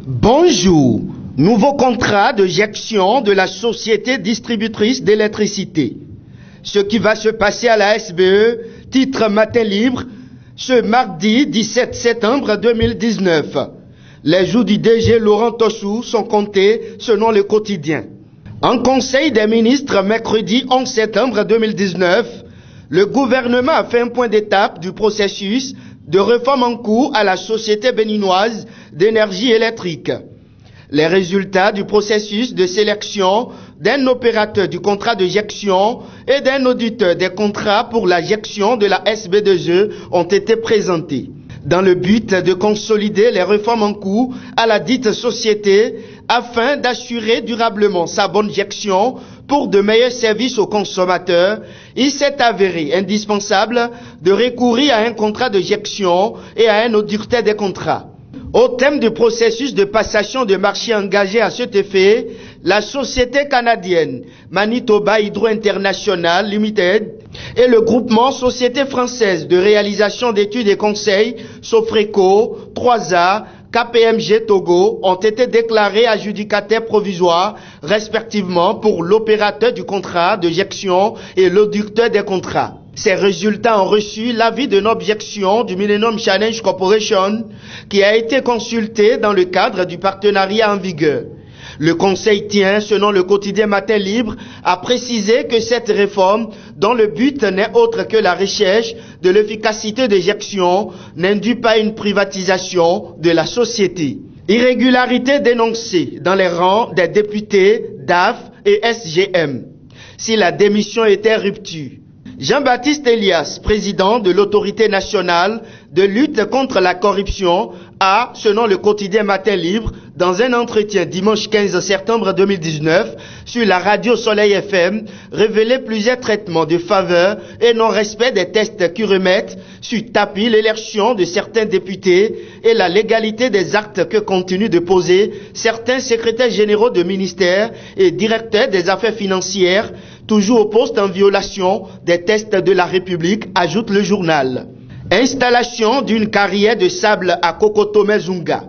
Bonjour. Nouveau contrat de gestion de la société distributrice d'électricité. Ce qui va se passer à la SBE, titre Matin Libre, ce mardi 17 septembre 2019. Les jours du DG Laurent Tossou sont comptés selon le quotidien. En Conseil des ministres, mercredi 11 septembre 2019, le gouvernement a fait un point d'étape du processus de réforme en cours à la Société béninoise d'énergie électrique. Les résultats du processus de sélection d'un opérateur du contrat de gestion et d'un auditeur des contrats pour la gestion de la SB2E ont été présentés, dans le but de consolider les réformes en cours à la dite société afin d'assurer durablement sa bonne gestion pour de meilleurs services aux consommateurs. Il s'est avéré indispensable de recourir à un contrat de gestion et à un auditeur des contrats. Au thème du processus de passation de marché engagé à cet effet, la société canadienne Manitoba Hydro International Limited et le groupement Société française de réalisation d'études et conseils Sofreco, 3A, KPMG Togo ont été déclarés adjudicataires provisoires respectivement pour l'opérateur du contrat de gestion et l'auditeur des contrats. Ces résultats ont reçu l'avis de non-objection du Millennium Challenge Corporation qui a été consulté dans le cadre du partenariat en vigueur. Le Conseil tient, selon le quotidien Matin Libre, à préciser que cette réforme, dont le but n'est autre que la recherche de l'efficacité de gestion, n'induit pas une privatisation de la société. Irrégularité dénoncée dans les rangs des députés DAF et SGM. Si la démission était rupture, Jean-Baptiste Elias, président de l'autorité nationale de lutte contre la corruption, a, selon le quotidien Matin Libre, dans un entretien dimanche 15 septembre 2019 sur la radio Soleil FM, révélé plusieurs traitements de faveur et non-respect des tests qui remettent sur tapis l'élection de certains députés et la légalité des actes que continuent de poser certains secrétaires généraux de ministères et directeurs des affaires financières, toujours au poste en violation des tests de la République, ajoute le journal. Installation d'une carrière de sable à Kokotomé-Zunga.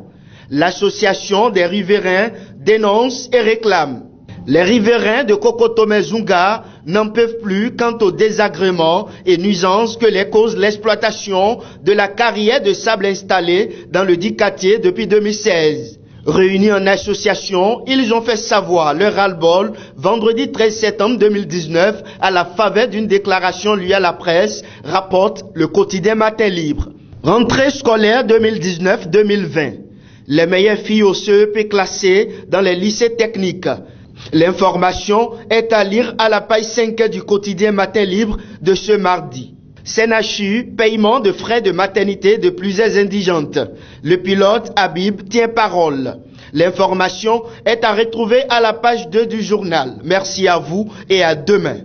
L'association des riverains dénonce et réclame. Les riverains de Kokotomé-Zunga n'en peuvent plus quant aux désagréments et nuisances que les cause l'exploitation de la carrière de sable installée dans le dit quartier depuis 2016. Réunis en association, ils ont fait savoir leur ras-le-bol vendredi 13 septembre 2019 à la faveur d'une déclaration lue à la presse, rapporte le quotidien Matin Libre. Rentrée scolaire 2019-2020. Les meilleures filles au CEP classées dans les lycées techniques. L'information est à lire à la page 5 du quotidien Matin Libre de ce mardi. CNHU, paiement de frais de maternité de plusieurs indigentes. Le pilote Habib tient parole. L'information est à retrouver à la page 2 du journal. Merci à vous et à demain.